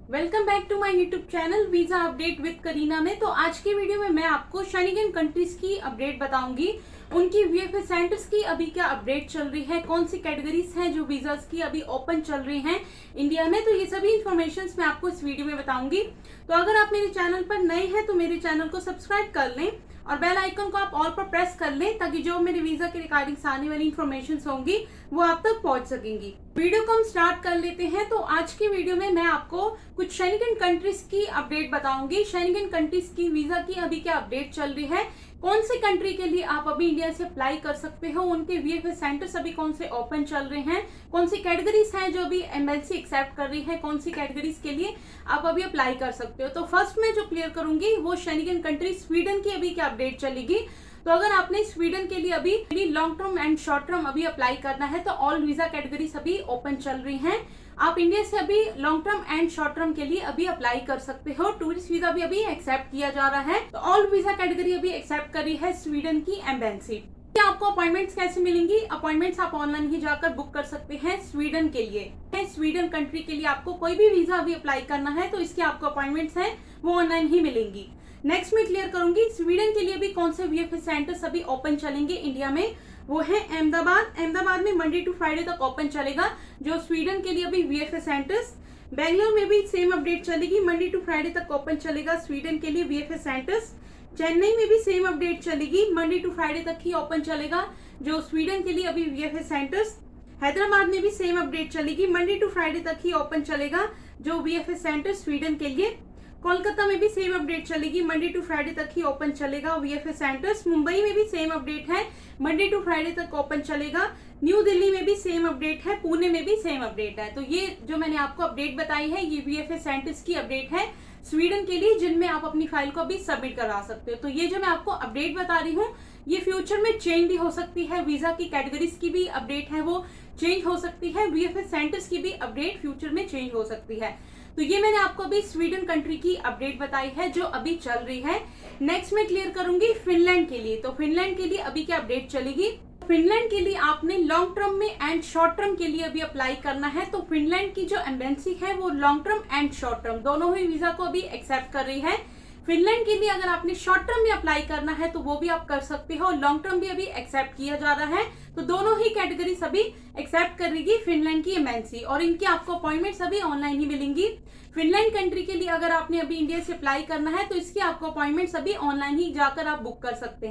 Welcome back to my YouTube channel visa update with Kareena में। तो आज की वीडियो में मैं आपको शेंगेन कंट्रीज की अपडेट बताऊंगी। उनकी वीएफएस सेंटर्स की अभी क्या अपडेट चल रही है, कौन सी कैटेगरीज हैं जो वीजास की अभी ओपन चल रही हैं इंडिया में। तो ये सभी इन्फॉर्मेशन मैं आपको इस वीडियो में बताऊंगी। तो अगर आप मेरे चैनल पर नए हैं तो मेरे चैनल को सब्सक्राइब कर लें और बेल आइकन को आप ऑल पर प्रेस कर लें ताकि जो मेरे वीजा के रिगार्डिंग आने वाली इन्फॉर्मेशन होंगी वो आप तक पहुंच सकेंगी। वीडियो को हम स्टार्ट कर लेते हैं। तो आज की वीडियो में मैं आपको कुछ शेंगेन कंट्रीज की अपडेट बताऊंगी। शेंगेन कंट्रीज की वीजा की अभी क्या अपडेट चल रही है, कौन सी कंट्री के लिए आप अभी इंडिया से अप्लाई कर सकते हो, उनके वीएफएस सेंटर्स अभी कौन से ओपन चल रहे हैं, कौन सी कैटेगरीज हैं जो अभी एमएलसी एक्सेप्ट कर रही है, कौन सी कैटेगरीज के लिए आप अभी अप्लाई कर सकते हो। तो फर्स्ट में जो क्लियर करूंगी वो शेंगेन कंट्री स्वीडन की अभी क्या अपडेट चलेगी। तो अगर आपने स्वीडन के लिए अभी long term and short term अभी अप्लाई करना है तो ऑल वीजा कैटेगरीज अभी ओपन चल रही हैं। आप इंडिया से अभी long term and short term के लिए अभी अप्लाई कर सकते हो। टूरिस्ट वीजा भी अभी एक्सेप्ट किया जा रहा है। तो ऑल वीजा कैटेगरी अभी एक्सेप्ट करी है स्वीडन की एम्बेसी। आपको अपॉइंटमेंट्स कैसे मिलेंगी? अपॉइंटमेंट्स आप ऑनलाइन ही जाकर बुक कर सकते हैं स्वीडन के लिए। स्वीडन कंट्री के लिए आपको कोई भी वीजा अभी अप्लाई करना है तो इसके आपको अपॉइंटमेंट्स हैं वो ऑनलाइन ही मिलेंगी। नेक्स्ट में क्लियर करूंगी स्वीडन के लिए भी कौन से वीएफएस सेंटर्स अभी ओपन चलेंगे इंडिया में। वो है अहमदाबाद में मंडे टू फ्राइडे तक ओपन चलेगा जो स्वीडन के लिए अभी वीएफएस सेंटर्स। बेंगलोर में भी सेम अपडेट चलेगी, मंडे टू फ्राइडे तक ओपन चलेगा स्वीडन के लिए वीएफएस सेंटर्स। चेन्नई में भी सेम अपडेट चलेगी, मंडे टू फ्राइडे तक ही ओपन चलेगा जो स्वीडन के लिए अभी वीएफएस सेंटर्स। हैदराबाद में भी सेम अपडेट चलेगी, मंडे टू फ्राइडे तक ही ओपन चलेगा जो वीएफएस सेंटर स्वीडन के लिए। कोलकाता में भी सेम अपडेट चलेगी, मंडे टू फ्राइडे तक ही ओपन चलेगा वीएफएस सेंटर्स। मुंबई में भी सेम अपडेट है, मंडे टू फ्राइडे तक ओपन चलेगा। न्यू दिल्ली में भी सेम अपडेट है, पुणे में भी सेम अपडेट है। तो ये जो मैंने आपको अपडेट बताई है ये वीएफएस सेंटर्स की अपडेट है स्वीडन के लिए जिनमें आप अपनी फाइल को भी सबमिट करा सकते हो। तो ये जो मैं आपको अपडेट बता रही हूँ ये फ्यूचर में चेंज भी हो सकती है। वीजा की कैटेगरीज की भी अपडेट है वो चेंज हो सकती है, वीएफएस सेंटर्स की भी अपडेट फ्यूचर में चेंज हो सकती है। तो ये मैंने आपको अभी स्वीडन कंट्री की अपडेट बताई है जो अभी चल रही है। नेक्स्ट में क्लियर करूंगी फिनलैंड के लिए। तो फिनलैंड के लिए अभी क्या अपडेट चलेगी। फिनलैंड के लिए आपने लॉन्ग टर्म में एंड शॉर्ट टर्म के लिए अभी अप्लाई करना है। तो फिनलैंड की जो एम्बेसी है वो long term and short term दोनों ही वीजा को अभी एक्सेप्ट कर रही है। फिनलैंड के लिए अगर आपने शॉर्ट टर्म में अप्लाई करना है तो वो भी आप कर सकते हो, लॉन्ग टर्म भी अभी एक्सेप्ट किया जा रहा है। तो दोनों ही कैटेगरी अभी एक्सेप्ट करेगी फिनलैंड की एमएनसी और इनकी आपको अपॉइंटमेंट्स अभी ऑनलाइन ही मिलेंगी। फिनलैंड कंट्री के लिए अगर आपने अभी इंडिया से अप्लाई करना है तो इसकी आपको अपॉइंटमेंट्स अभी ऑनलाइन ही जाकर आप बुक कर सकते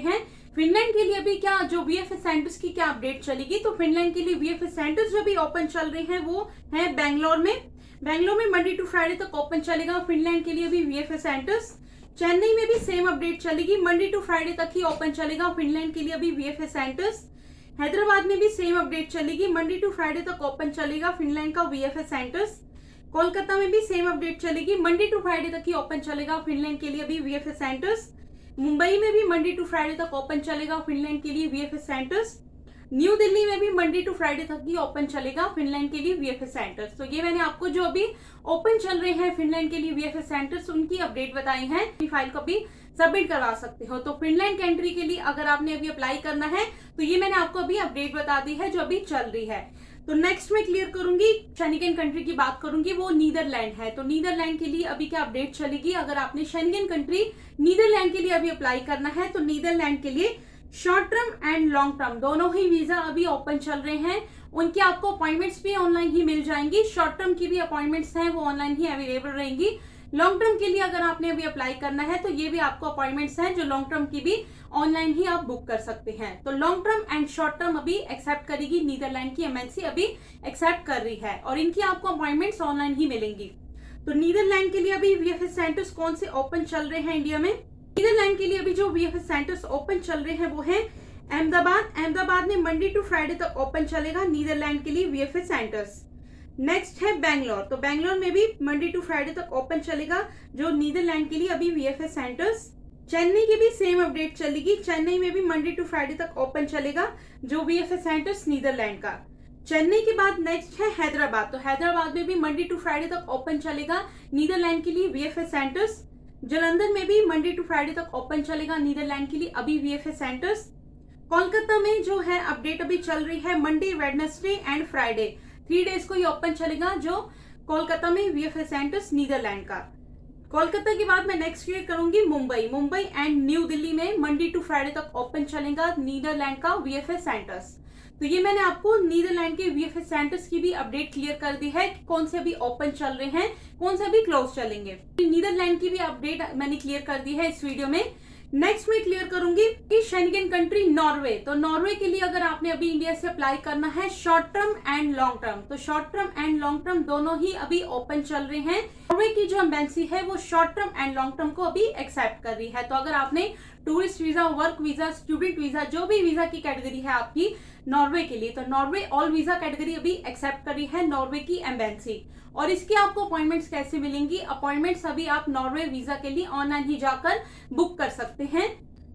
हैं। फिनलैंड के लिए अभी क्या जो वीएफएस सेंटर्स की क्या अपडेट चलेगी। तो फिनलैंड के लिए वीएफएस सेंटर्स जो भी ओपन चल रहे हैं वो है बेंगलोर में मंडे टू फ्राइडे तक ओपन चलेगा फिनलैंड के लिए भी वीएफएस सेंटर्स। चेन्नई में भी सेम अपडेट चलेगी, मंडे टू फ्राइडे तक ही ओपन चलेगा फिनलैंड के लिए अभी वीएफएस सेंटर्स। हैदराबाद में भी सेम अपडेट चलेगी, मंडे टू फ्राइडे तक ओपन चलेगा फिनलैंड का वीएफएस सेंटर्स। कोलकाता में भी सेम अपडेट चलेगी, मंडे टू फ्राइडे तक ही ओपन चलेगा फिनलैंड के लिए अभी वीएफएस सेंटर्स। मुंबई में भी मंडे टू फ्राइडे तक ओपन चलेगा फिनलैंड के लिए वीएफएस सेंटर्स। न्यू दिल्ली में भी मंडे टू फ्राइडे तक ही ओपन चलेगा फिनलैंड के लिए वीएफएस सेंटर्स। तो ये मैंने आपको जो अभी ओपन चल रहे हैं फिनलैंड के लिए वीएफएस सेंटर्स उनकी अपडेट बताई है। फाइल को भी सबमिट करवा सकते हो। तो फिनलैंड कंट्री के लिए अगर आपने अभी अप्लाई करना है तो ये मैंने आपको अभी अपडेट बता दी है जो अभी चल रही है। तो नेक्स्ट में क्लियर करूंगी शेंगेन कंट्री की बात करूंगी, वो नीदरलैंड है। तो नीदरलैंड के लिए अभी क्या अपडेट चलेगी। अगर आपने शेंगेन कंट्री नीदरलैंड के लिए अभी अप्लाई करना है तो नीदरलैंड के लिए short term and long term दोनों ही वीजा अभी ओपन चल रहे हैं। उनकी आपको अपॉइंटमेंट्स भी ऑनलाइन ही मिल जाएंगी। शॉर्ट टर्म की भी अपॉइंटमेंट्स हैं वो ऑनलाइन ही अवेलेबल रहेंगी। लॉन्ग टर्म के लिए अगर आपने अभी अप्लाई करना है तो ये भी आपको अपॉइंटमेंट्स हैं जो लॉन्ग टर्म की भी ऑनलाइन ही आप बुक कर सकते हैं। तो long term and short term अभी एक्सेप्ट करेगी नीदरलैंड की एमएनसी अभी एक्सेप्ट कर रही है और इनकी आपको अपॉइंटमेंट्स ऑनलाइन ही मिलेंगी। तो नीदरलैंड के लिए अभी वीएफएस सेंटर्स कौन से ओपन चल रहे हैं इंडिया में। नीदरलैंड के लिए अभी जो वीएफएस सेंटर्स ओपन चल रहे हैं वो है अहमदाबाद में मंडे टू फ्राइडे तक ओपन चलेगा नीदरलैंड के लिए वीएफएस सेंटर्स। नेक्स्ट है बेंगलोर। तो बेंगलोर में भी मंडे टू फ्राइडे तक ओपन चलेगा जो नीदरलैंड के लिए अभी वीएफएस सेंटर्स। चेन्नई की भी सेम अपडेट चलेगी, चेन्नई में भी मंडे टू फ्राइडे तक ओपन चलेगा जो वीएफएस सेंटर्स नीदरलैंड का। चेन्नई के बाद नेक्स्ट है हैदराबाद। तो हैदराबाद में भी मंडे टू फ्राइडे तक ओपन चलेगा नीदरलैंड के लिए वीएफएस सेंटर्स। जालंधर में भी मंडे टू फ्राइडे तक ओपन चलेगा नीदरलैंड के लिए अभी वीएफएस सेंटर्स। कोलकाता में जो है अपडेट अभी चल रही है Monday, Wednesday and Friday 3 days को ये ओपन चलेगा जो कोलकाता में वीएफएस सेंटर्स नीदरलैंड का। कोलकाता के बाद मैं नेक्स्ट क्लियर करूंगी मुंबई एंड न्यू दिल्ली में मंडे टू फ्राइडे तक ओपन चलेगा नीदरलैंड का वीएफएस सेंटर्स। तो ये मैंने आपको नीदरलैंड के वीएफएस सेंटर्स की भी अपडेट क्लियर कर दी है कि कौन से अभी ओपन चल रहे हैं, कौन से अभी क्लोज चलेंगे। नीदरलैंड की भी अपडेट मैंने क्लियर कर दी है इस वीडियो में। नेक्स्ट मैं क्लियर करूंगी कि शेंगेन कंट्री नॉर्वे। तो नॉर्वे के लिए अगर आपने अभी इंडिया से अप्लाई करना है short term and long term, तो short term and long term दोनों ही अभी ओपन चल रहे हैं। नॉर्वे की जो एम्बेसी है वो short term and long term को अभी एक्सेप्ट कर रही है। तो अगर आपने tourist visa, work visa, student visa, जो भी वीजा की कैटेगरी है आपकी नॉर्वे के लिए, तो नॉर्वे ऑल वीजा कैटेगरी अभी एक्सेप्ट कर रही है नॉर्वे की एम्बेसी। और इसकी आपको अपॉइंटमेंट्स कैसे मिलेंगी? अपॉइंटमेंट्स अभी आप नॉर्वे वीजा के लिए ऑनलाइन ही जाकर बुक कर सकते हैं।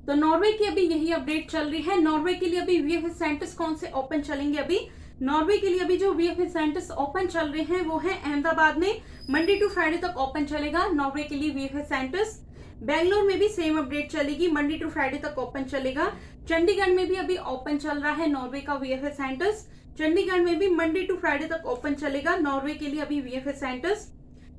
तो नॉर्वे की अभी यही अपडेट चल रही है। नॉर्वे के लिए अभी वीएफएस सेंटर्स कौन से ओपन चलेंगे? अभी नॉर्वे के लिए अभी जो वीएफएस सेंटर्स ओपन चल रहे हैं वो है अहमदाबाद में मंडे टू फ्राइडे तक ओपन चलेगा नॉर्वे के लिए वीएफएस सेंटर्स। बेंगलोर में भी सेम अपडेट चलेगी, मंडे टू फ्राइडे तक ओपन चलेगा। चंडीगढ़ में भी अभी ओपन चल रहा है नॉर्वे का वीएफएस सेंटर्स। चंडीगढ़ में भी मंडे टू फ्राइडे तक ओपन चलेगा नॉर्वे के लिए अभी वीएफएस सेंटर्स।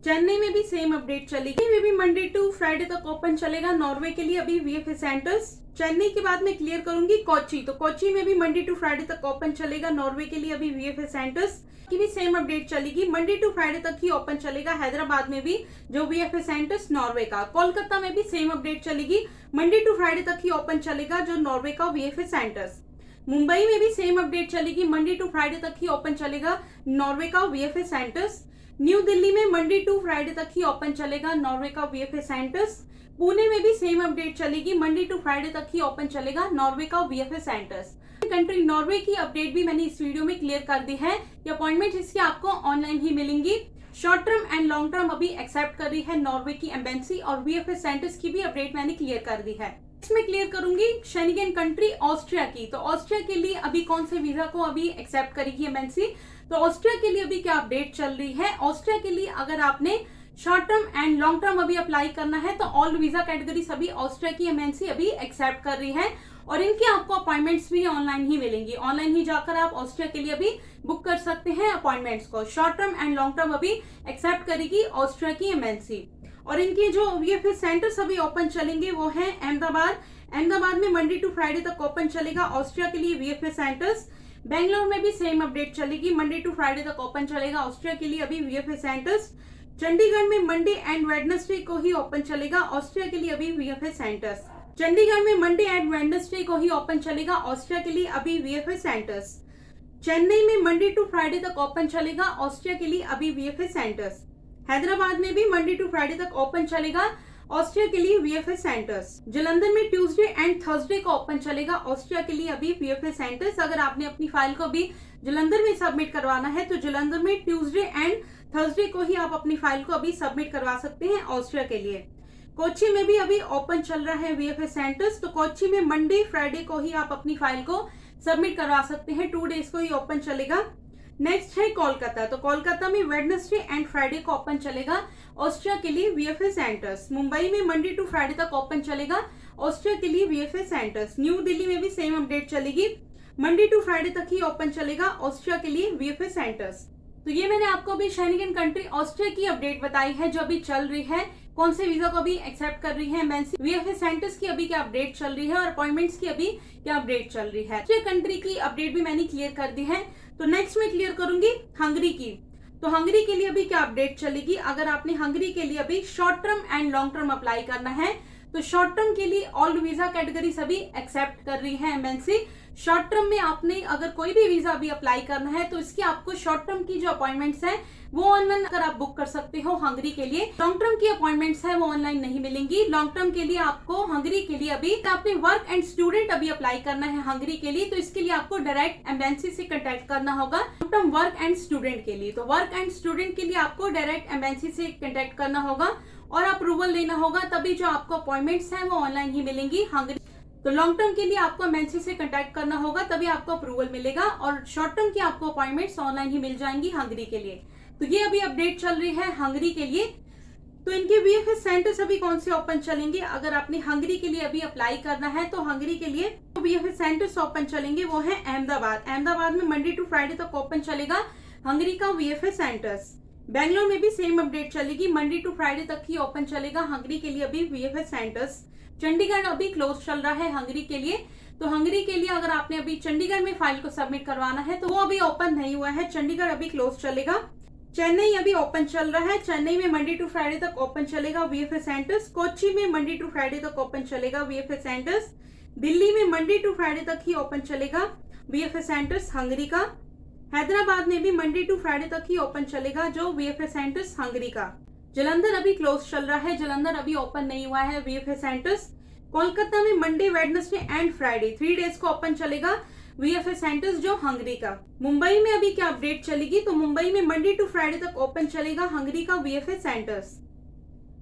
चेन्नई में भी सेम अपडेट चलेगी, में भी मंडे टू फ्राइडे तक ओपन चलेगा नॉर्वे के लिए अभी वीएफएस सेंटर्स। चेन्नई के बाद मैं क्लियर करूंगी कोच्चि। तो कोच्चि में भी मंडे टू फ्राइडे तक ओपन चलेगा नॉर्वे के लिए अभी वीएफएस सेंटर्स की भी सेम अपडेट चलेगी, मंडे टू फ्राइडे तक ही ओपन चलेगा हैदराबाद में भी जो वीएफएस सेंटर्स नॉर्वे का। कोलकाता में भी सेम अपडेट चलेगी, मंडे टू फ्राइडे तक ही ओपन चलेगा जो नॉर्वे का वीएफएस सेंटर्स। मुंबई में भी सेम अपडेट चलेगी, मंडे टू फ्राइडे तक ही ओपन चलेगा नॉर्वे का वीएफएस सेंटर्स। न्यू दिल्ली में मंडे टू फ्राइडे तक ही ओपन चलेगा नॉर्वे का वीएफएस सेंटर्स। पुणे में भी सेम अपडेट चलेगी, मंडे टू फ्राइडे तक ही ओपन चलेगा नॉर्वे का वीएफएस सेंटर्स। कंट्री नॉर्वे की अपडेट भी मैंने इस वीडियो में क्लियर कर दी है कि अपॉइंटमेंट इसकी आपको ऑनलाइन ही मिलेंगी। Short term and long term अभी एक्सेप्ट कर रही है नॉर्वे की एम्बेसी और वीएफएस सेंटर्स की भी अपडेट मैंने क्लियर कर दी है। इसमें क्लियर करूंगी शेंगेन कंट्री ऑस्ट्रिया की। तो ऑस्ट्रिया के लिए अभी कौन से वीजा को अभी एक्सेप्ट करेगी एम्बेसी? तो ऑस्ट्रिया के लिए अभी क्या अपडेट चल रही है? ऑस्ट्रिया के लिए अगर आपने short term and long term अभी अप्लाई करना है तो ऑल वीजा कैटेगरी सभी ऑस्ट्रिया की एम्बेसी अभी एक्सेप्ट कर रही है और इनकी आपको अपॉइंटमेंट्स भी ऑनलाइन ही मिलेंगी। ऑनलाइन ही जाकर आप ऑस्ट्रिया के लिए अभी बुक कर सकते हैं अपॉइंटमेंट्स को। Short term and long term अभी एक्सेप्ट करेगी ऑस्ट्रिया की एम्बेसी। और इनके जो वीएफएस सेंटर्स अभी ओपन चलेंगे वो है अहमदाबाद में मंडे टू फ्राइडे तक ओपन चलेगा ऑस्ट्रिया के लिए वीएफएस सेंटर्स। बेंगलोर में भी सेम अपडेट चलेगी, मंडे टू फ्राइडे तक ओपन चलेगा ऑस्ट्रिया के लिए अभी वीएफएस सेंटर्स। चंडीगढ़ में मंडे एंड वेडनेसडे को ही ओपन चलेगा ऑस्ट्रिया के लिए अभी वीएफएस सेंटर्स। चंडीगढ़ में मंडे एंड वेडनेसडे को ही ओपन चलेगा ऑस्ट्रिया के लिए अभी वीएफएस सेंटर्स। चेन्नई में मंडे टू फ्राइडे तक ओपन चलेगा ऑस्ट्रिया के लिए अभी वीएफएस सेंटर्स। हैदराबाद में भी मंडे टू फ्राइडे तक ओपन चलेगा ऑस्ट्रिया के लिए वीएफएस सेंटर्स। जालंधर में ट्यूसडे एंड थर्सडे को ओपन चलेगा ऑस्ट्रिया के लिए अभी वीएफएस सेंटर्स। अगर आपने अपनी फाइल को भी जालंधर में सबमिट करवाना है तो जालंधर में ट्यूसडे एंड थर्सडे को ही आप अपनी फाइल को अभी सबमिट करवा सकते हैं ऑस्ट्रिया के लिए। कोच्चि में भी अभी ओपन चल रहा है वीएफएस सेंटर्स। तो कोच्चि में मंडे फ्राइडे को ही आप अपनी फाइल को सबमिट करवा सकते हैं, 2 डेज को ही ओपन चलेगा। नेक्स्ट है कोलकाता। तो कोलकाता में वेडनेसडे एंड फ्राइडे को ओपन चलेगा ऑस्ट्रिया के लिए वीएफएस सेंटर्स। मुंबई में मंडे टू फ्राइडे तक ओपन चलेगा ऑस्ट्रिया के लिए वीएफएस सेंटर्स। न्यू दिल्ली में भी सेम अपडेट चलेगी, मंडे टू फ्राइडे तक ही ओपन चलेगा ऑस्ट्रिया के लिए वीएफएस सेंटर्स। तो ये मैंने आपको अभी शेंगेन कंट्री ऑस्ट्रिया की अपडेट बताई है जो अभी चल रही है, कौन से वीजा को अभी एक्सेप्ट कर रही है एम्बेसी, वीएफएस सेंटर्स की अभी क्या अपडेट चल रही है और अपॉइंटमेंट्स की अभी क्या अपडेट चल रही है। ऑस्ट्रिया कंट्री की अपडेट भी मैंने क्लियर कर दी है। तो नेक्स्ट मैं क्लियर करूंगी हंगरी की। तो हंगरी के लिए अभी क्या अपडेट चलेगी? अगर आपने हंगरी के लिए अभी short term and long term apply करना है तो शॉर्ट टर्म के लिए ऑल वीजा कैटेगरी सभी एक्सेप्ट कर रही है एम्बेसी। शॉर्ट टर्म में आपने अगर कोई भी वीजा अभी अप्लाई करना है तो इसकी आपको शॉर्ट टर्म की जो अपॉइंटमेंट्स है वो ऑनलाइन अगर आप बुक कर सकते हो हंगरी के लिए। लॉन्ग टर्म की अपॉइंटमेंट्स है वो ऑनलाइन नहीं मिलेंगी। लॉन्ग टर्म के लिए आपको हंगरी के लिए अभी आपने वर्क एंड स्टूडेंट अभी अप्लाई करना है हंगरी के लिए, तो इसके लिए आपको डायरेक्ट एम्बेसी से कांटेक्ट करना होगा। Long term work and student के लिए, तो वर्क एंड स्टूडेंट के लिए आपको डायरेक्ट एम्बेसी से कांटेक्ट करना होगा और अप्रूवल लेना होगा, तभी जो आपको अपॉइंटमेंट्स हैं वो ऑनलाइन ही मिलेंगी हंगरी। तो लॉन्ग टर्म के लिए आपको एम्बेसी से कांटेक्ट करना होगा तभी आपको अप्रूवल मिलेगा और शॉर्ट टर्म की आपको अपॉइंटमेंट्स ऑनलाइन ही मिल जाएंगी हंगरी के लिए। तो ये अभी अपडेट चल रही है हंगरी के लिए। तो इनके वीएफएस सेंटर्स अभी कौन से ओपन चलेंगे? अगर आपने हंगरी के लिए अभी अप्लाई करना है तो हंगरी के लिए वीएफएस सेंटर्स ओपन चलेंगे वो है अहमदाबाद। अहमदाबाद में मंडे टू फ्राइडे तक ओपन चलेगा हंगरी का वीएफएस सेंटर्स। बेंगलोर में भी सेम अपडेट चलेगी, मंडे टू फ्राइडे तक ही ओपन चलेगा हंगरी के लिए अभी वीएफएस सेंटर्स। चंडीगढ़ अभी क्लोज चल रहा है हंगरी के लिए, तो हंगरी के लिए अगर आपने अभी चंडीगढ़ में फाइल को सबमिट करवाना है तो वो अभी ओपन नहीं हुआ है, चंडीगढ़ अभी क्लोज चलेगा। चेन्नई अभी ओपन चल रहा है, चेन्नई में मंडे टू फ्राइडे तक ओपन चलेगा वीएफएस सेंटर्स। कोच्चि में मंडे टू फ्राइडे तक ओपन चलेगा वीएफएस सेंटर्स। दिल्ली में मंडे टू फ्राइडे तक ही ओपन चलेगा वीएफएस सेंटर्स हंगरी का। हैदराबाद में भी मंडे टू फ्राइडे तक ही ओपन चलेगा जो वीएफएस सेंटर्स हंगरी का। जालंधर अभी क्लोज चल रहा है, जालंधर अभी ओपन नहीं हुआ है वीएफएस सेंटर्स। कोलकाता में Monday, Wednesday and Friday 3 days को ओपन चलेगा वीएफएस सेंटर्स जो हंगरी का। मुंबई में अभी क्या अपडेट चलेगी, तो मुंबई में मंडे टू फ्राइडे तक ओपन चलेगा हंगरी का वीएफएस सेंटर्स।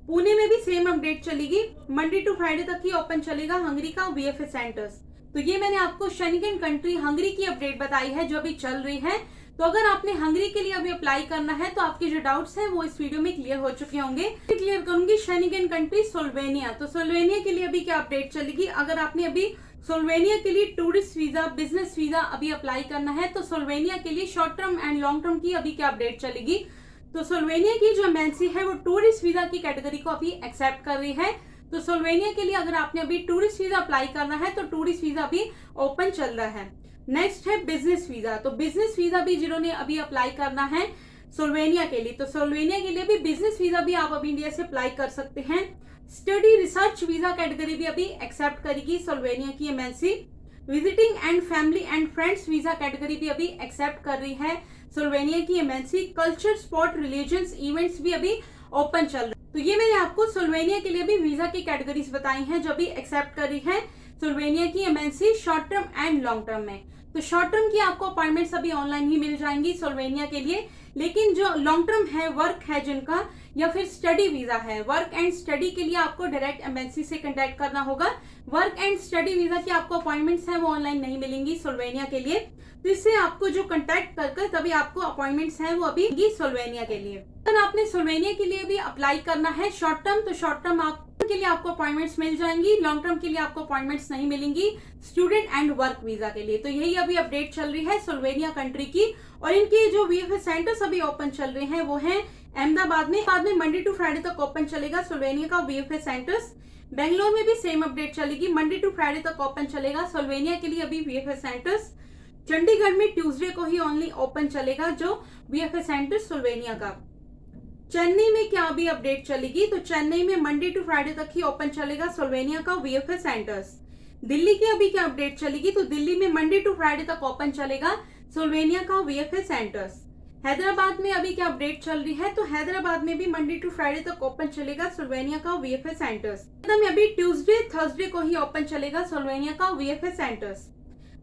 पुणे में भी सेम अपडेट चलेगी, मंडे टू फ्राइडे तक ही ओपन चलेगा हंगरी का वीएफएस सेंटर्स। तो ये मैंने आपको शेंगेन कंट्री हंगरी की अपडेट बताई है जो अभी चल रही है। तो अगर आपने हंगरी के लिए अभी अप्लाई करना है तो आपके जो डाउट्स हैं वो इस वीडियो में क्लियर हो चुके होंगे। क्लियर करूंगी शेंगेन कंट्री स्लोवेनिया। तो स्लोवेनिया के लिए अभी क्या अपडेट चलेगी, अगर आपने अभी स्लोवेनिया के लिए टूरिस्ट वीजा, बिजनेस वीजा अभी अप्लाई करना है तो स्लोवेनिया के लिए short term and long term की अभी क्या अपडेट चलेगी। तो स्लोवेनिया की जो एमबेसी है वो टूरिस्ट वीजा की कैटेगरी को अभी एक्सेप्ट कर रही है। तो स्लोवेनिया के लिए अगर आपने अभी टूरिस्ट वीजा अप्लाई करना है तो टूरिस्ट वीजा अभी ओपन चल रहा है। नेक्स्ट है बिजनेस वीजा। तो बिजनेस वीजा भी जिन्होंने अभी अप्लाई करना है स्लोवेनिया के लिए, तो स्लोवेनिया के लिए भी बिजनेस वीजा भी आप अभी इंडिया से अप्लाई कर सकते हैं। स्टडी रिसर्च वीजा कैटेगरी भी अभी एक्सेप्ट करेगी स्लोवेनिया की embassy. Visiting and family and friends visa category भी अभी एक्सेप्ट कर रही है स्लोवेनिया की embassy. Culture, sport, religious events भी अभी ओपन चल रहे हैं। तो ये मैंने आपको स्लोवेनिया के लिए भी वीजा की कैटेगरीज बताई हैं जो अभी एक्सेप्ट कर रही है स्लोवेनिया की embassy short term and long term में। तो शॉर्ट टर्म की आपको अपॉइंटमेंट्स अभी ऑनलाइन ही मिल जाएंगी स्लोवेनिया के लिए, लेकिन जो लॉन्ग टर्म है, वर्क है जिनका या फिर स्टडी वीजा है, वर्क एंड स्टडी के लिए आपको डायरेक्ट एम्बेसी से कांटेक्ट करना होगा। वर्क एंड स्टडी वीजा की आपको अपॉइंटमेंट्स हैं वो ऑनलाइन नहीं मिलेंगी स्लोवेनिया के लिए, तो इससे आपको जो कांटेक्ट कर तभी आपको अपॉइंटमेंट्स हैं वो अभी स्लोवेनिया के लिए। अगर आपने स्लोवेनिया के लिए भी अप्लाई करना है शॉर्ट टर्म, तो शॉर्ट टर्म के लिए आपको अपॉइंटमेंट्स मिल जाएंगी, लॉन्ग टर्म के लिए आपको अपॉइंटमेंट्स नहीं मिलेंगी स्टूडेंट एंड वर्क वीजा के लिए। तो यही अभी अपडेट चल रही है स्लोवेनिया कंट्री की। और इनके जो वीएफएस सेंटर्स अभी ओपन चल रहे हैं वो हैं अहमदाबाद में, बाद में मंडे टू फ्राइडे तक ओपन चलेगा स्लोवेनिया का वीएफएस सेंटर्स। बेंगलोर में भी सेम अपडेट चलेगी, मंडे टू फ्राइडे तक ओपन चलेगा स्लोवेनिया के लिए अभी वीएफएस सेंटर्स। चंडीगढ़ में ट्यूसडे को ही ओनली ओपन चलेगा जो वीएफएस सेंटर स्लोवेनिया का। चेन्नई में क्या अभी अपडेट चलेगी, तो चेन्नई में मंडे टू फ्राइडे तक ही ओपन चलेगा स्लोवेनिया का वीएफएस सेंटर्स। दिल्ली की अभी क्या अपडेट चलेगी, तो दिल्ली में मंडे टू फ्राइडे तक ओपन चलेगा स्लोवेनिया का वीएफएस सेंटर्स। हैदराबाद में अभी क्या अपडेट चल रही है, तो हैदराबाद में भी मंडे टू फ्राइडे तक ओपन चलेगा स्लोवेनिया का वीएफएस सेंटर्स। में अभी ट्यूसडे, थर्सडे को ही ओपन चलेगा स्लोवेनिया का वीएफएस सेंटर्स।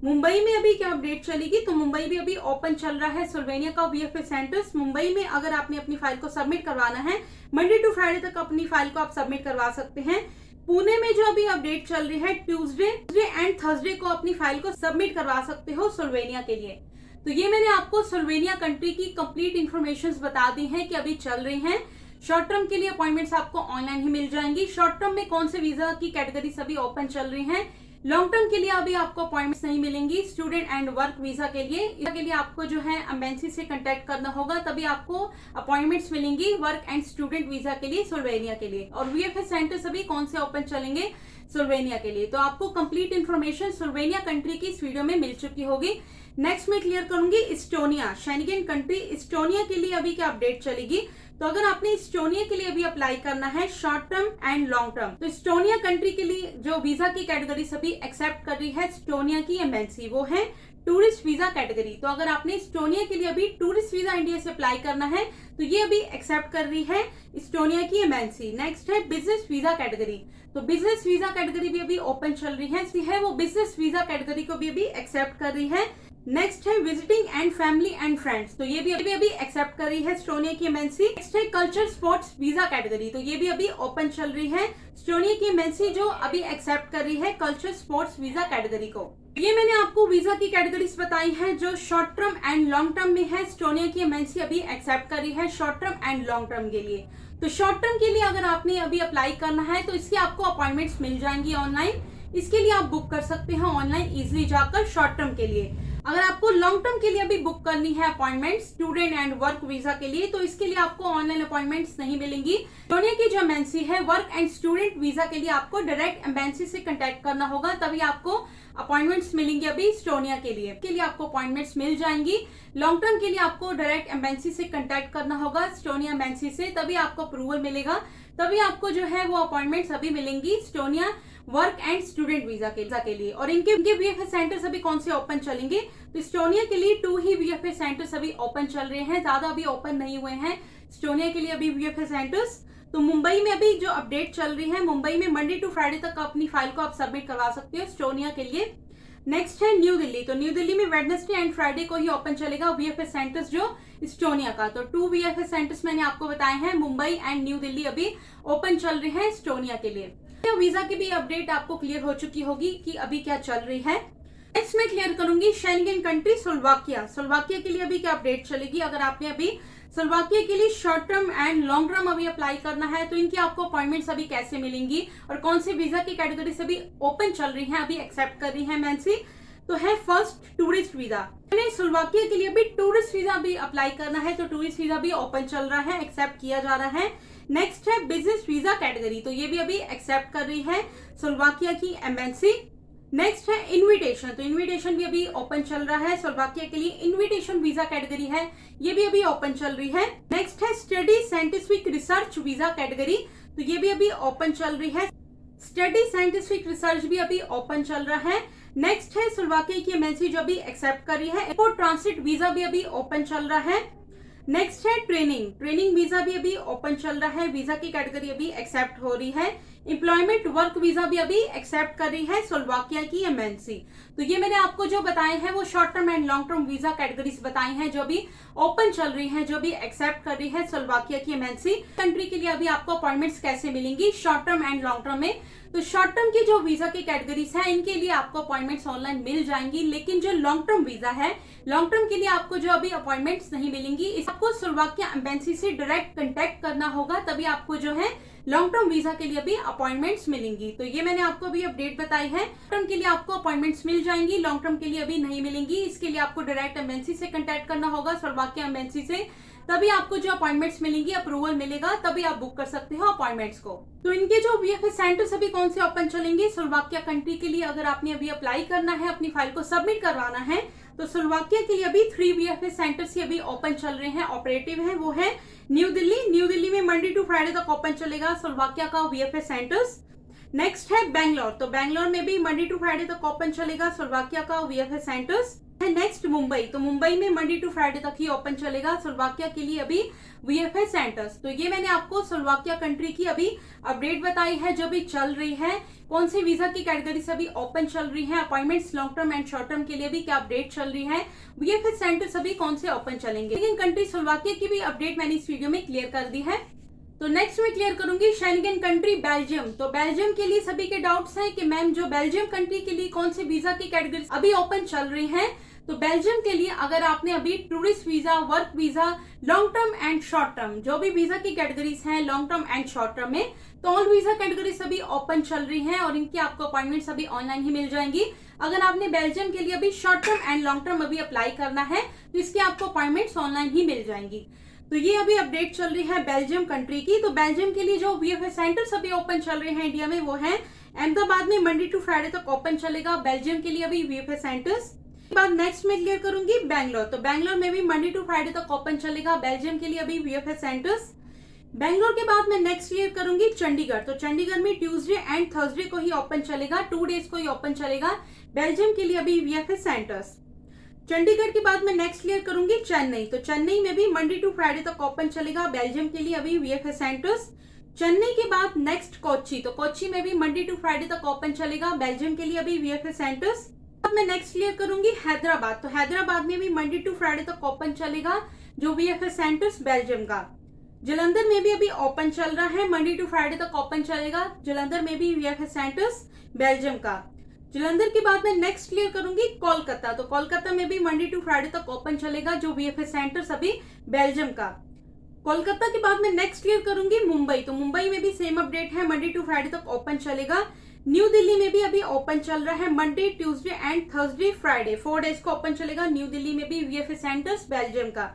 मुंबई में अभी क्या अपडेट चलेगी, तो मुंबई भी अभी ओपन चल रहा है स्लोवेनिया का वीएफएस सेंटर्स। मुंबई में अगर आपने अपनी फाइल को सबमिट करवाना है मंडे टू फ्राइडे तक अपनी फाइल को आप सबमिट करवा सकते हैं। पुणे में जो अभी अपडेट चल रही है ट्यूसडे एंड थर्सडे को अपनी फाइल को सबमिट करवा सकते हो स्लोवेनिया के लिए। तो ये मैंने आपको स्लोवेनिया कंट्री की कंप्लीट इन्फॉर्मेशन बता दी है कि अभी चल रही हैं। शॉर्ट टर्म के लिए अपॉइंटमेंट्स आपको ऑनलाइन ही मिल जाएंगी। शॉर्ट टर्म में कौन से वीजा की कैटेगरी सभी ओपन चल रही हैं। लॉन्ग टर्म के लिए अभी आपको अपॉइंटमेंट्स नहीं मिलेंगी स्टूडेंट एंड वर्क वीजा के लिए। इसके लिए आपको जो है एम्बेसी से कांटेक्ट करना होगा, तभी आपको अपॉइंटमेंट्स मिलेंगी वर्क एंड स्टूडेंट वीजा के लिए स्लोवेनिया के लिए। और वीएफएस सेंटर सभी कौन से ओपन चलेंगे स्लोवेनिया के लिए। तो आपको कंप्लीट इन्फॉर्मेशन स्लोवेनिया कंट्री की इस वीडियो में मिल चुकी होगी। नेक्स्ट मैं क्लियर करूंगी इस्टोनिया, शेंगेन कंट्री इस्टोनिया के लिए अभी क्या अपडेट चलेगी। तो अगर आपने इस्टोनिया के लिए अभी अप्लाई करना है short term and long term, तो इस्टोनिया कंट्री के लिए जो वीजा की कैटेगरी सभी एक्सेप्ट कर रही है इस्टोनिया की एम्बेसी, वो है टूरिस्ट वीजा कैटेगरी। तो अगर आपने इस्टोनिया के लिए अभी टूरिस्ट वीजा इंडिया से अप्लाई करना है तो ये अभी एक्सेप्ट कर रही है इस्टोनिया की एम्बेसी। नेक्स्ट है बिजनेस वीजा कैटेगरी। तो बिजनेस वीजा कैटेगरी भी अभी ओपन चल रही है वो बिजनेस वीजा कैटेगरी को भी अभी एक्सेप्ट कर रही है। नेक्स्ट है visiting and family and friends, तो ये भी अभी एक्सेप्ट कर रही है स्टोनिया की एमबेसी। नेक्स्ट है कल्चर स्पोर्ट्स वीजा कैटेगरी, तो ये भी अभी ओपन चल रही है स्टोनिया की एमबेसी जो अभी एक्सेप्ट कर रही है कल्चर स्पोर्ट्स वीजा कैटेगरी को। ये मैंने आपको वीजा की कैटेगरीज बताई है जो short term and long term में है। स्टोनिया की एमबेसी अभी एक्सेप्ट कर रही है short term and long term के लिए। तो शॉर्ट टर्म के लिए अगर आपने अभी अप्लाई करना है तो इसकी आपको अपॉइंटमेंट्स मिल जाएंगी ऑनलाइन। इसके लिए आप बुक कर सकते हैं ऑनलाइन इजिली जाकर शॉर्ट टर्म के लिए। अगर आपको लॉन्ग टर्म के लिए अभी बुक करनी है appointment student and work visa के लिए, तो इसके लिए आपको ऑनलाइन अपॉइंटमेंट्स नहीं मिलेंगी। एस्टोनिया की जो एम्बेसी है वर्क एंड स्टूडेंट वीजा के लिए आपको डायरेक्ट एम्बेसी से कांटेक्ट करना होगा, तभी आपको अपॉइंटमेंट्स मिलेंगी अभी एस्टोनिया के लिए आपको अपॉइंटमेंट्स मिल जाएंगी। लॉन्ग टर्म के लिए आपको डायरेक्ट एम्बेसी से कांटेक्ट करना होगा एस्टोनिया एम्बेसी से, तभी आपको अप्रूवल मिलेगा, तभी आपको जो है वो अपॉइंटमेंट्स अभी मिलेंगी Estonia work and student visa के लिए। और इनके वीएफएस सेंटर्स अभी कौन से ओपन चलेंगे, तो एस्टोनिया के लिए 2 ही वीएफएस सेंटर्स अभी ओपन चल रहे हैं, ज्यादा अभी ओपन नहीं हुए हैं एस्टोनिया के लिए अभी वीएफएस सेंटर्स। तो मुंबई में अभी जो अपडेट चल रही है, मुंबई में मंडे टू फ्राइडे तक अपनी फाइल को आप सबमिट करवा सकते हो एस्टोनिया के लिए। नेक्स्ट है न्यू दिल्ली, तो न्यू दिल्ली में वेडनेसडे एंड फ्राइडे को ही ओपन चलेगा वीएफएस सेंटर्स जो एस्टोनिया का। तो 2 वीएफएस सेंटर्स मैंने आपको बताए हैं, मुंबई एंड न्यू दिल्ली अभी ओपन चल रहे हैं एस्टोनिया के लिए। वीजा की भी अपडेट आपको क्लियर हो चुकी होगी कि अभी क्या चल रही है। नेक्स्ट मैं क्लियर करूंगी शेंगेन कंट्री स्लोवाकिया के लिए अभी क्या अपडेट चलेगी। अगर आपने अभी स्लोवाकिया के लिए short term and long term अभी अप्लाई करना है, तो इनकी आपको अपॉइंटमेंट्स अभी कैसे मिलेंगी और कौन सी वीजा की कैटेगरी से अभी ओपन चल रही है, अभी एक्सेप्ट कर रही है एमएनसी। तो है फर्स्ट टूरिस्ट वीजा। स्लोवाकिया के लिए भी टूरिस्ट वीजा भी अप्लाई करना है, तो टूरिस्ट वीजा भी ओपन चल रहा है, एक्सेप्ट किया जा रहा है। नेक्स्ट है बिजनेस वीजा कैटेगरी, तो ये भी अभी एक्सेप्ट कर रही है स्लोवाकिया की एम्बेसी। नेक्स्ट है इनविटेशन, तो इनविटेशन भी अभी ओपन चल रहा है स्लोवाकिया के लिए, इनविटेशन वीजा कैटेगरी है, ये भी अभी ओपन चल रही है। नेक्स्ट है study scientific research visa category, तो ये भी अभी ओपन चल रही है, स्टडी साइंटिफिक रिसर्च भी अभी ओपन चल रहा है। नेक्स्ट है स्लोवाकिया की एमएनसी जो अभी एक्सेप्ट कर रही है। एयरपोर्ट ट्रांसिट वीजा भी अभी ओपन चल रहा है। नेक्स्ट है ट्रेनिंग वीजा भी अभी ओपन चल रहा है, वीजा की कैटेगरी अभी एक्सेप्ट हो रही है। एम्प्लॉयमेंट वर्क वीजा भी अभी एक्सेप्ट कर रही है स्लोवाकिया की एमएनसी। तो ये मैंने आपको जो बताए हैं वो short term and long term visa categories बताई हैं जो अभी ओपन चल रही हैं, जो अभी एक्सेप्ट कर रही है स्लोवाकिया की एमएनसी। कंट्री के लिए अभी आपको अपॉइंटमेंट्स कैसे मिलेंगी short term and long term में, तो शॉर्ट टर्म की जो वीजा की कैटेगरीज है इनके लिए आपको अपॉइंटमेंट्स ऑनलाइन मिल जाएंगी, लेकिन जो लॉन्ग टर्म वीजा है, लॉन्ग टर्म के लिए आपको जो अभी अपॉइंटमेंट्स नहीं मिलेंगी, इस आपको स्लोवाकिया एम्बेसी से डायरेक्ट कांटेक्ट करना होगा, तभी आपको जो है लॉन्ग टर्म वीजा के लिए भी अपॉइंटमेंट्स मिलेंगी। तो ये मैंने आपको अभी अपडेट बताई है, टर्म के लिए आपको अपॉइंटमेंट्स मिल जाएंगी, लॉन्ग टर्म के लिए अभी नहीं मिलेंगी। इसके लिए आपको डायरेक्ट एम्बेसी से कांटेक्ट करना होगा स्लोवाकिया एम्बेसी से, तभी आपको जो अपॉइंटमेंट्स मिलेंगी, अप्रूवल मिलेगा, तभी आप बुक कर सकते हो अपॉइंटमेंट्स को। तो इनके जो वीएफएस सेंटर्स अभी कौन से ओपन चलेंगे स्लोवाकिया कंट्री के लिए, अगर आपने अभी अप्लाई करना है, अपनी फाइल को सबमिट करवाना है, तो स्लोवाकिया के लिए अभी 3 वीएफएस सेंटर्स ही अभी ओपन चल रहे हैं, ऑपरेटिव है। वो है न्यू दिल्ली में मंडे टू फ्राइडे तक ओपन चलेगा स्लोवाकिया का वीएफएस सेंटर्स। नेक्स्ट है बैंगलोर, तो बैंगलोर में भी मंडे टू फ्राइडे तक ओपन चलेगा स्लोवाकिया का वीएफएस सेंटर्स। नेक्स्ट मुंबई, तो मुंबई में मंडे टू फ्राइडे तक ही ओपन चलेगा स्लोवाकिया के लिए अभी वीएफएस सेंटर्स। तो ये मैंने आपको स्लोवाकिया कंट्री की अभी अपडेट बताई है जो भी चल रही है, कौन सी वीजा की कैटेगरी से अभी ओपन चल रही है, appointments long term and short term के लिए भी क्या अपडेट चल रही है, वीएफएस सेंटर्स अभी कौन से ओपन चलेंगे। लेकिन कंट्री स्लोवाकिया की भी अपडेट मैंने इस वीडियो में क्लियर कर दी है। तो नेक्स्ट मैं क्लियर करूंगी शेंगेन कंट्री बेल्जियम। तो बेल्जियम के लिए सभी के डाउट्स हैं कि मैम जो बेल्जियम कंट्री के लिए कौन सी वीजा की कैटेगरी अभी ओपन चल रही है। तो बेल्जियम के लिए अगर आपने अभी tourist visa, work visa, long term and short term, जो भी वीजा की कैटेगरीज हैं long term and short term में, तो ऑल वीजा कैटेगरीज अभी ओपन चल रही हैं और इनकी आपको अपॉइंटमेंट्स अभी ऑनलाइन ही मिल जाएंगी। अगर आपने बेल्जियम के लिए अभी short term and long term अभी अप्लाई करना है, तो इसकी आपको अपॉइंटमेंट्स ऑनलाइन ही मिल जाएंगी। तो ये अभी अपडेट चल रही है बेल्जियम कंट्री की। तो बेल्जियम के लिए जो वीएफएस सेंटर्स अभी ओपन चल रहे हैं इंडिया में, वो है अहमदाबाद में मंडे टू फ्राइडे तक ओपन चलेगा बेल्जियम के लिए अभी वीएफएस सेंटर्स। बाद नेक्स्ट में क्लियर करूंगी बैंगलोर, तो बैंगलोर में भी मंडे टू फ्राइडे तक ओपन चलेगा बेल्जियम के लिए अभी वीएफएस सेंटर्स। बैंगलोर के बाद मैं नेक्स्ट क्लियर करूंगी चंडीगढ़, तो चंडीगढ़ में ट्यूसडे एंड थर्सडे को ही ओपन चलेगा, 2 डेज को ही ओपन चलेगा बेल्जियम के लिए अभी वीएफएस सेंटर्स। चंडीगढ़ के बाद मैं नेक्स्ट क्लियर करूंगी चेन्नई, तो चेन्नई में भी मंडे टू फ्राइडे तक ओपन चलेगा बेल्जियम के लिए अभी वीएफएस सेंटर्स। चेन्नई के बाद नेक्स्ट कोच्चि, तो कोच्चि में भी मंडे टू फ्राइडे तक ओपन चलेगा बेल्जियम के लिए अभी वीएफएस सेंटर्स। मैं नेक्स्ट क्लियर करूंगी हैदराबाद, तो हैदराबाद में भी मंडे टू फ्राइडे तक ओपन चलेगा जो वीएफएस सेंटर्स बेल्जियम का। जलंधर में भी अभी ओपन चल रहा है, मंडे टू फ्राइडे तक ओपन चलेगा जलंधर में भी वीएफएस सेंटर्स बेल्जियम का। जलंधर के बाद मैं नेक्स्ट क्लियर करूंगी कोलकाता, तो कोलकाता में भी मंडे टू फ्राइडे तक ओपन चलेगा जो वीएफएस सेंटर्स अभी बेल्जियम का। कोलकाता के बाद मैं नेक्स्ट क्लियर करूंगी मुंबई, तो मुंबई में भी सेम अपडेट है, मंडे टू फ्राइडे तक ओपन चलेगा न्यू दिल्ली में भी अभी ओपन चल रहा है, Monday, Tuesday and Thursday, Friday 4 days को ओपन चलेगा न्यू दिल्ली में भी वीएफएस सेंटर्स बेल्जियम का।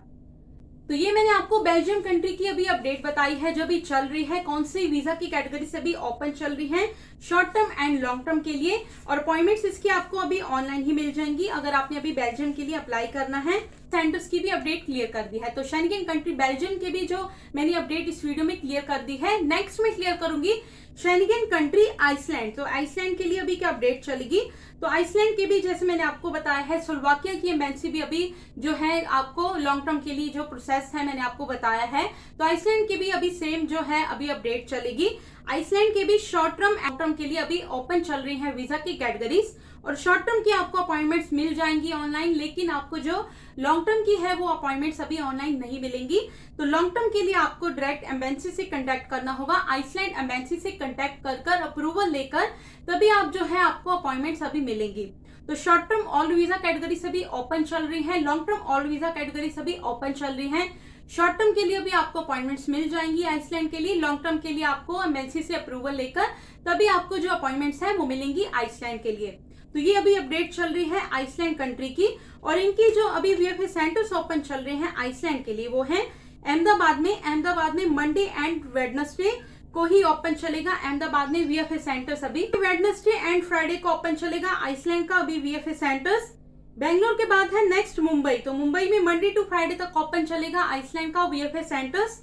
तो ये मैंने आपको बेल्जियम कंट्री की अभी अपडेट बताई है जो अभी चल रही है, कौन सी वीजा की कैटेगरी से अभी ओपन चल रही है short term and long term के लिए, और अपॉइंटमेंट्स इसकी आपको अभी ऑनलाइन ही मिल जाएंगी अगर आपने अभी बेल्जियम के लिए अप्लाई करना है। सेंटर्स की भी अपडेट क्लियर कर दी है, तो शेंगेन कंट्री बेल्जियम के भी जो मैंने अपडेट इस वीडियो में क्लियर कर दी है। नेक्स्ट में क्लियर करूंगी शेंगेन कंट्री आइसलैंड। तो आइसलैंड के लिए अभी क्या अपडेट चलेगी, तो आइसलैंड के भी जैसे मैंने आपको बताया है, स्लोवाकिया की एम्बेसी भी अभी जो है आपको लॉन्ग टर्म के लिए जो प्रोसेस है मैंने आपको बताया है, तो आइसलैंड की भी अभी सेम जो है अभी अपडेट चलेगी। आइसलैंड के भी शॉर्ट टर्म एंड टर्म के लिए अभी ओपन चल रही है वीजा की कैटेगरीज, और शॉर्ट टर्म की आपको अपॉइंटमेंट्स मिल जाएंगी ऑनलाइन, लेकिन आपको जो लॉन्ग टर्म की है वो अपॉइंटमेंट्स अभी ऑनलाइन नहीं मिलेंगी। तो लॉन्ग टर्म के लिए आपको डायरेक्ट एम्बेसी से कांटेक्ट करना होगा, आइसलैंड एम्बेसी से कांटेक्ट कर अप्रूवल लेकर तभी आप जो है आपको अपॉइंटमेंट्स अभी मिलेंगी। तो short term all visa category से भी ओपन चल रही है, long term all visa category से भी ओपन चल रही है। शॉर्ट टर्म के लिए अभी आपको अपॉइंटमेंट्स मिल जाएंगी आइसलैंड के लिए, लॉन्ग टर्म के लिए आपको एम्बेसी से अप्रूवल लेकर तभी आपको जो अपॉइंटमेंट्स है वो मिलेंगी आइसलैंड के लिए। तो ये अभी अपडेट चल रही है आइसलैंड कंट्री की, और इनकी जो अभी वीएफएस सेंटर्स ओपन चल रहे हैं आइसलैंड के लिए वो है अहमदाबाद में मंडे एंड वेडनेसडे को ही ओपन चलेगा। अहमदाबाद में वीएफएस सेंटर्स अभी वेडनेसडे एंड फ्राइडे को ओपन चलेगा आइसलैंड का अभी वीएफएस सेंटर्स। बेंगलोर के बाद है नेक्स्ट मुंबई, तो मुंबई में मंडे टू फ्राइडे तक ओपन चलेगा आइसलैंड का वीएफएस सेंटर्स।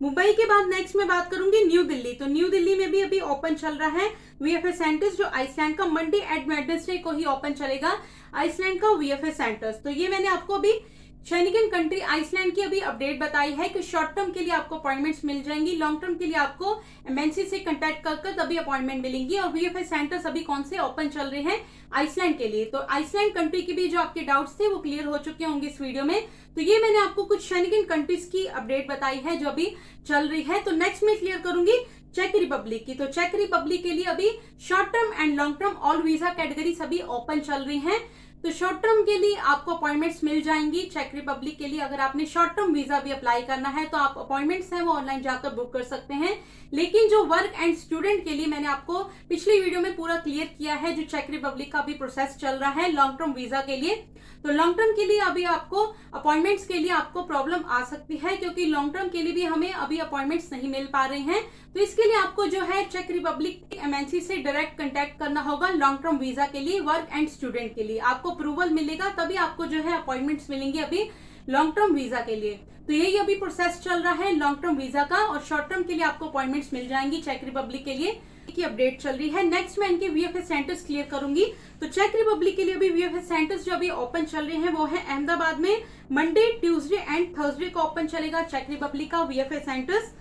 मुंबई के बाद नेक्स्ट में बात करूंगी न्यू दिल्ली, तो न्यू दिल्ली में भी अभी ओपन चल रहा है वीएफएस सेंटर्स, जो आइसलैंड का मंडे एंड वेडनेसडे को ही ओपन चलेगा आइसलैंड का वीएफएस सेंटर्स। तो ये मैंने आपको अभी शेंगेन कंट्री आइसलैंड की अभी अपडेट बताई है कि शॉर्ट टर्म के लिए आपको अपॉइंटमेंट्स मिल जाएंगी, लॉन्ग टर्म के लिए आपको एमएनसी से कांटेक्ट कर तभी अपॉइंटमेंट मिलेंगी, और वीएफएस सेंटर्स अभी कौन से ओपन चल रहे हैं आइसलैंड के लिए। तो आइसलैंड कंट्री की भी जो आपके डाउट्स थे वो क्लियर हो चुके होंगे इस वीडियो में। तो ये मैंने आपको कुछ शेंगेन कंट्रीज की अपडेट बताई है जो अभी चल रही है। तो नेक्स्ट में क्लियर करूंगी चेक रिपब्लिक की, तो चेक रिपब्लिक के लिए अभी short term and long term all visa category सभी ओपन चल रही हैं। तो शॉर्ट टर्म के लिए आपको अपॉइंटमेंट्स मिल जाएंगी चेक रिपब्लिक के लिए। अगर आपने शॉर्ट टर्म वीजा भी अप्लाई करना है तो आप अपॉइंटमेंट्स हैं वो ऑनलाइन जाकर बुक कर सकते हैं, लेकिन जो वर्क एंड स्टूडेंट के लिए मैंने आपको पिछली वीडियो में पूरा क्लियर किया है जो चेक रिपब्लिक का भी प्रोसेस चल रहा है लॉन्ग टर्म वीजा के लिए। तो लॉन्ग टर्म के लिए अभी आपको अपॉइंटमेंट्स के लिए आपको प्रॉब्लम आ सकती है, क्योंकि लॉन्ग टर्म के लिए भी हमें अभी अपॉइंटमेंट्स नहीं मिल पा रहे हैं। तो इसके लिए आपको जो है चेक रिपब्लिक एमएनसी से डायरेक्ट कांटेक्ट करना होगा लॉन्ग टर्म वीजा के लिए, वर्क एंड स्टूडेंट के लिए आपको अप्रूवल मिलेगा तभी आपको जो है अपॉइंटमेंट्स मिलेंगे अभी लॉन्ग टर्म वीजा के लिए। तो यही अभी प्रोसेस चल रहा है लॉन्ग टर्म वीजा का, और शॉर्ट टर्म के लिए आपको अपॉइंटमेंट्स मिल जाएंगी चेक रिपब्लिक के लिए की अपडेट चल रही है। नेक्स्ट मैं इनके वीएफएस सेंटर्स क्लियर करूंगी। तो चेक रिपब्लिक के लिए अभी वीएफएस सेंटर्स जो अभी ओपन चल रहे हैं वो है अहमदाबाद में मंडे, ट्यूसडे एंड थर्सडे को ओपन चलेगा चेक रिपब्लिक का वीएफएस सेंटर्स।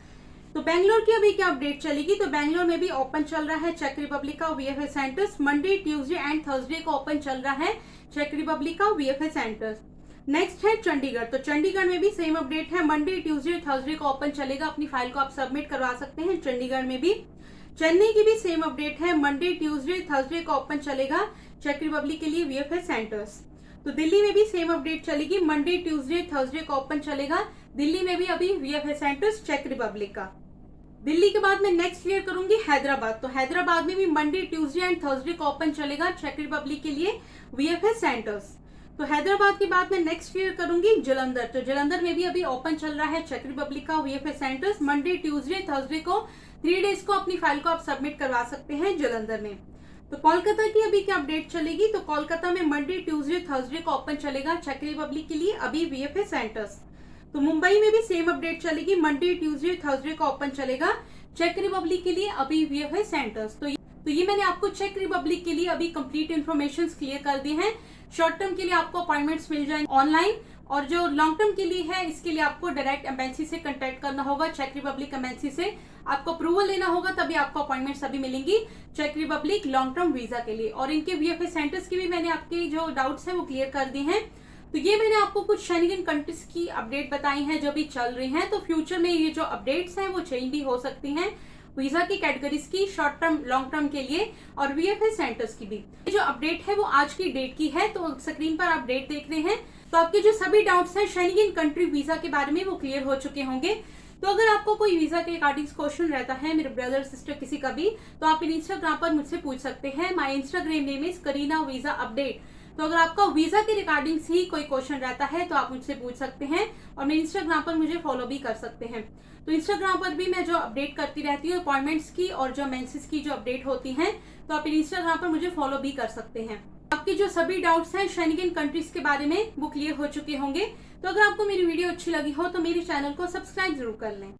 तो बेंगलोर की अभी क्या अपडेट चलेगी, तो बेंगलोर में भी ओपन चल रहा है चेक रिपब्लिक का VFS centres, Monday, Tuesday and Thursday को ओपन चल रहा है चेक रिपब्लिक का वीएफएस सेंटर्स। नेक्स्ट है चंडीगढ़, तो चंडीगढ़ में भी सेम अपडेट है, मंडे, ट्यूसडे, थर्सडे को ओपन चलेगा। अपनी फाइल को आप सबमिट करवा सकते हैं चंडीगढ़ में भी। चेन्नई की भी सेम अपडेट है, मंडे, ट्यूसडे, थर्सडे को ओपन चलेगा चेक रिपब्लिक के लिए वीएफएस सेंटर्स। तो दिल्ली में भी सेम अपडेट चलेगी, मंडे, ट्यूसडे, थर्सडे को ओपन चलेगा दिल्ली में भी अभी वीएफएस सेंटर्स चेक रिपब्लिक का। दिल्ली के बाद मैं नेक्स्ट क्लियर करूंगी हैदराबाद, तो हैदराबाद में भी मंडे, ट्यूसडे एंड थर्सडे को ओपन चलेगा चेक रिपब्लिक के लिए वीएफएस सेंटर्स। तो हैदराबाद के बाद मैं नेक्स्ट क्लियर करूंगी जलंधर, तो जलंधर में भी अभी ओपन चल रहा है चेक रिपब्लिक का VFS centres, Monday, Tuesday, Thursday को 3 डेज को अपनी फाइल को आप सबमिट करवा सकते हैं जलंधर में। तो कोलकाता की अभी क्या अपडेट चलेगी, तो कोलकाता में मंडे, ट्यूसडे, थर्सडे को ओपन चलेगा चेक रिपब्लिक के लिए अभी वीएफएस सेंटर्स। तो मुंबई में भी सेम अपडेट चलेगी, मंडे, ट्यूसडे, थर्सडे को ओपन चलेगा चेक रिपब्लिक के लिए अभी वीएफएस सेंटर्स। तो ये मैंने आपको चेक रिपब्लिक के लिए अभी कंप्लीट इन्फॉर्मेशन क्लियर कर दी हैं। शॉर्ट टर्म के लिए आपको अपॉइंटमेंट्स मिल जाएंगे ऑनलाइन, और जो लॉन्ग टर्म के लिए है इसके लिए आपको डायरेक्ट एम्बेसी से कांटेक्ट करना होगा चेक रिपब्लिक एम्बेसी से, आपको अप्रूवल लेना होगा तभी आपको अपॉइंटमेंट्स अभी मिलेंगी चेक रिपब्लिक लॉन्ग टर्म वीजा के लिए। और इनके वीएफएस सेंटर्स की भी मैंने आपके जो डाउट्स हैं वो क्लियर कर दी हैं। तो ये मैंने आपको कुछ शेंगेन कंट्रीज की अपडेट बताई है जो भी चल रही हैं। तो फ्यूचर में ये जो अपडेट्स हैं वो चेंज भी हो सकती हैं वीजा की कैटेगरीज की, शॉर्ट टर्म, लॉन्ग टर्म के लिए, और वीएफएस सेंटर्स की भी। ये जो अपडेट है वो आज की डेट की है, तो स्क्रीन पर अपडेट देख रहे हैं। तो आपके जो सभी डाउट्स हैं शेंगेन कंट्री वीजा के बारे में वो क्लियर हो चुके होंगे। तो अगर आपको कोई वीजा के रिगार्डिंग क्वेश्चन रहता है, मेरे ब्रदर सिस्टर किसी का भी, तो आप इंस्टाग्राम पर मुझसे पूछ सकते हैं। My Instagram name is Kareena visa update. तो अगर आपका वीजा के रिगार्डिंग ही कोई क्वेश्चन रहता है तो आप मुझसे पूछ सकते हैं और मेरे इंस्टाग्राम पर मुझे फॉलो भी कर सकते हैं। तो इंस्टाग्राम पर भी मैं जो अपडेट करती रहती हूँ अपॉइंटमेंट्स की और जो मेंसेस की जो अपडेट होती हैं, तो आप इंस्टाग्राम पर मुझे फॉलो भी कर सकते हैं। आपके जो सभी डाउट्स हैं शेंगेन कंट्रीज के बारे में वो क्लियर हो चुके होंगे। तो अगर आपको मेरी वीडियो अच्छी लगी हो तो मेरे चैनल को सब्सक्राइब जरूर कर लें।